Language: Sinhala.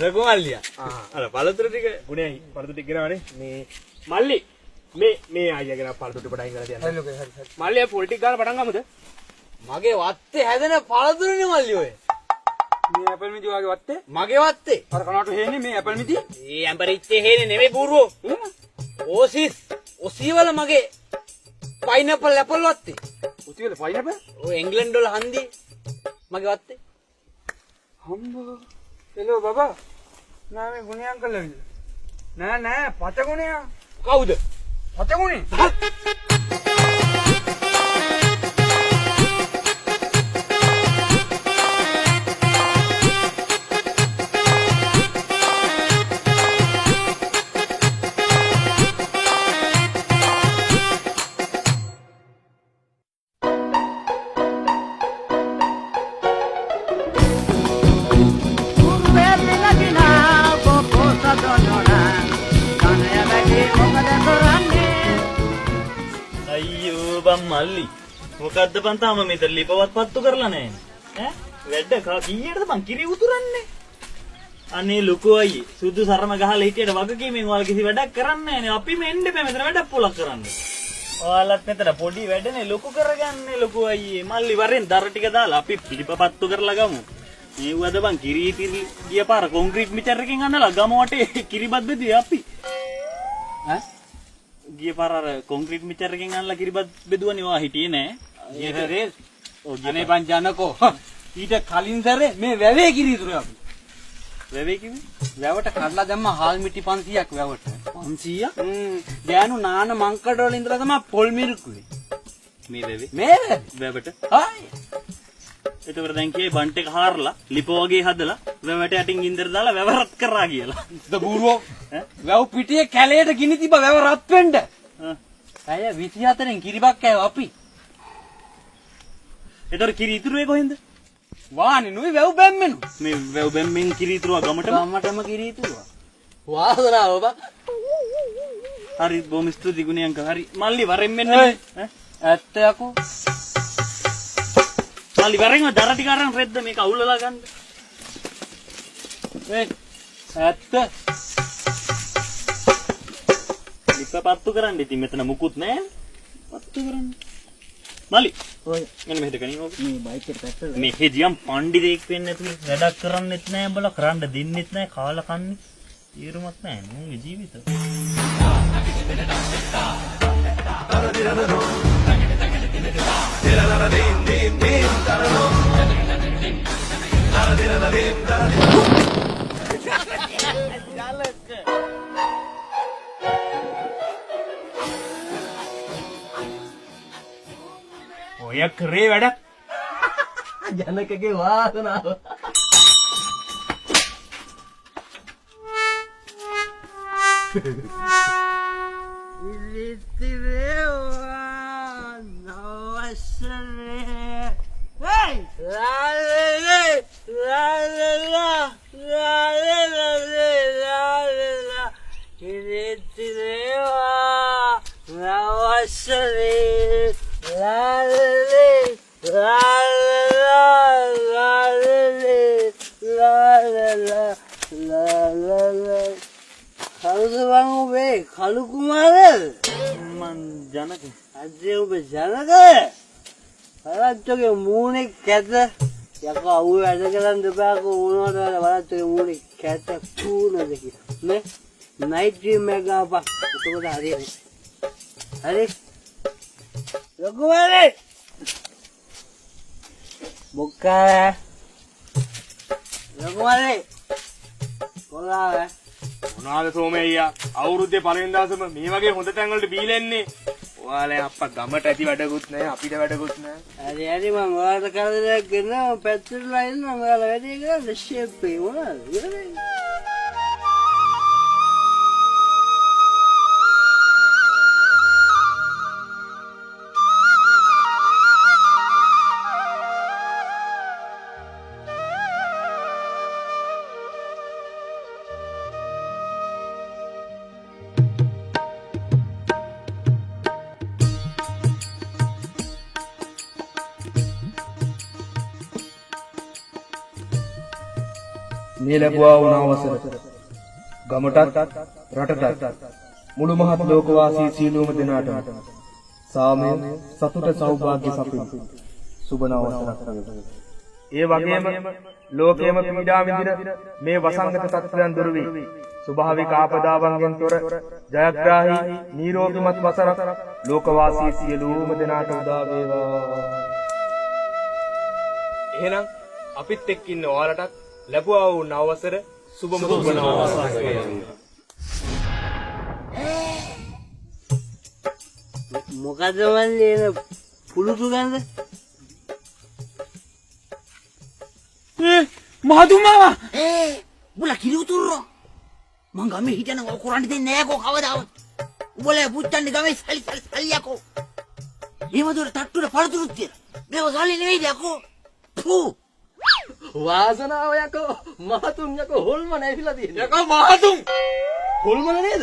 ලොකු මල්ලියා. අර පළතුරු ටික ගුණයි පළතුරු ටික ගෙනාවනේ. මේ මල්ලි මේ අයියාගෙන පළතුරු ටික පටන් ගන්න තියන්න. හරි. මල්ලියා පොලිටික් ගාලා පටන් ගමුද? මගේ වත්තේ හැදෙන පළතුරුනේ මල්ලි ඔය. මේ ඇපල් මිදි වගේ වත්තේ? මගේ වත්තේ. අර කනට හේනේ මේ ඇපල් මිදි? ඒ ඇම්බරිච්චේ හේනේ නෙමෙයි බූරුවෝ. ඔසීවල මගේ පයිනැපල් ඇපල් වත්තේ. ඔසීවල පයිනැපල්? ඔය ඉංග්‍රීසි වල හන්දි මගේ වත්තේ. හම්බෝ. හෙලෝ බබා. නෑ මේ ගුණේ අංකල් ඇවිල්ලා. නෑ පතගුණයා. කවුද? පතගුණේ. මල්ලි මොකද්ද බං තාම මෙතන ලිපවත් පත්තු කරලා නැහැ ඈ වැඩ කීයටද බං කිරි උතුරන්නේ අනේ ලොකෝ අයියේ සුදු සරම ගහලා හිටියට වගකීමෙන් ඔයාලා කිසි වැඩක් කරන්නේ නැහැ අපි මෙන්න බෑ මෙතන වැඩක් පොලක් කරන්න ඔයාලත් මෙතන පොඩි වැඩනේ ලොකු කරගන්නේ ලොකෝ අයියේ මල්ලි වරෙන් දර ටික දාලා අපි ලිපපත්තු කරලා ගමු මේවද බං කිරි ඉතිරි ගිය පාර කොන්ක්‍රීට් මිචර් එකකින් අන්නලා ගම වටේ කිරිබත් බෙදුවේ අපි ඈ ගිය පාර අර කොන්ක්‍රීට් මිචර් එකෙන් අන්නලා කිරිබත් බෙදුවනේ ඔයා හිටියේ නෑ. ඊට සැරේ අනේ පංජනකෝ ඊට කලින් සැරේ මේ වැවේ කිරි ඉතුරු අපි. වැවේ කිව්වේ? වැවට කඩලා දැම්ම හාල් මිටි 500ක් වැවට. 500ක්? ගෑනු නාන මංකඩ වල ඉඳලා තමයි පොල් මිරිකුවේ. මේ වැවේ? මේ වැවට. හායි. ඒතකොට දැන් කියේ බන්ට් එක හාරලා ලිපෝ වගේ හදලා වැවට යටින් ගින්දර දාලා වැව රත් කරා කියලා. ද බූරුවෝ වැව් පිටියේ කැලේට ගිනි තිබ්බ වැව රත් වෙන්න. අය 24න් කිරිබක් කෑව අපි. ඒතර කිරි ඉතුරුවේ කොහෙන්ද? වානේ නුයි වැව් බැම්මෙනු. මේ වැව් බැම්මෙන් කිරි ඉතුරුවා ගමටම කිරි ඉතුරුවා. වාසනාව බා. හරි බොහොම ස්තුති ගුණේ අංක. හරි මල්ලි වරෙන් මෙන්න ඈ ඇත්ත යකෝ. මල්ලි වරෙන් දර ටික අරන් රෙද්ද මේක අවුලලා ගන්න. ඇත්ත ලිපපත්තු කරන්න ඉතින් මෙතන මුකුත් නෑ පත්තු කරන්න මල්ලි ඔය මෙන්න මෙහෙට ගනින් ඕක මේ බයික් එකට පැත්තට මේ හෙදියම් පණ්ඩිතෙක් වෙන්න නැතුව වැඩක් කරන්නෙත් නෑ උඹලා කරන්න දෙන්නෙත් නෑ කාලා කන්නේ තීරුමක් නෑ නුඹේ ජීවිත ඔය කරේ වැඩක් ජනකගේ වාසනාව ඉලිතිරේ නවසරේ hey la ඉලිතිරේ නවසරේ කලු කුමාර මං ජනක අජේ ඔබ ජනක වරච්චගේ මූණේ කැත යකෝ අවු වැඩ කරන් දෙපාරක වුණාට වරච්චගේ මූණේ කැත කුණද කියලා නේ නයිට් ඩ්‍රීම් එක ගාපා එතකොට හරියන්නේ හරි ලොකුමාරේ මොකක්ද ලොකුමාරේ කොලාවේ මොනවාද සෝමయ్యා අවුරුද්දේ පළවෙනි දවසම මේ වගේ හොඳ තැන් වලට බීලා එන්නේ ඔයාලා අප්පා ගමට ඇති වැඩකුත් නැහැ අපිට වැඩකුත් නැහැ හරි මම ඔයාලට කරදරයක් ගෙනව පැත්තටලා ඉන්නවා ඔයාලා වැඩේ කරලා ෂේප් එක මොනවාද මේ ලැබුවා වුණ අවසර ගමටත් රටටත් මුළු මහත් ලෝකවාසී සියලුම දෙනාටම සාමය සතුට සෞභාග්‍ය සපින් සුබ නවසරක් වේවා. ඒ වගේම ලෝකයේම පීඩා විඳින මේ වසංගත තත්ත්වයන් දුරු වී ස්වභාවික ආපදාවන්ගෙන් තොර ජයග්‍රාහී නිරෝගීමත් වසරක් ලෝකවාසී සියලුම දෙනාට උදා වේවා. එහෙනම් අපිත් එක්ක ඉන්න ඔයාලටත් ලැබුවා වූ නවවසර සුබම සුබ නවවසරක් වේවා. මොකද මල්ලි එන පුරුදු ගඳ? මහතුමා උඹලා කිරි උතුරනවා. මං ගමේ හිටන ඔය කරන්න දෙන්නේ නෑ කෝ කවදාවත්. උඹලා පුච්චන්නේ ගමේ සල්ලි යකෝ. මේවදොර තට්ටුවට පළතුරුත් තියන. මේව සල්ලි නෙවෙයිද යකෝ. ෆු. වාසනාව යකෝ මහතුන් යකෝ හොල්මන ඇවිල්ලා තියෙනවා. යකෝ මහතුන් හොල්මන නේද?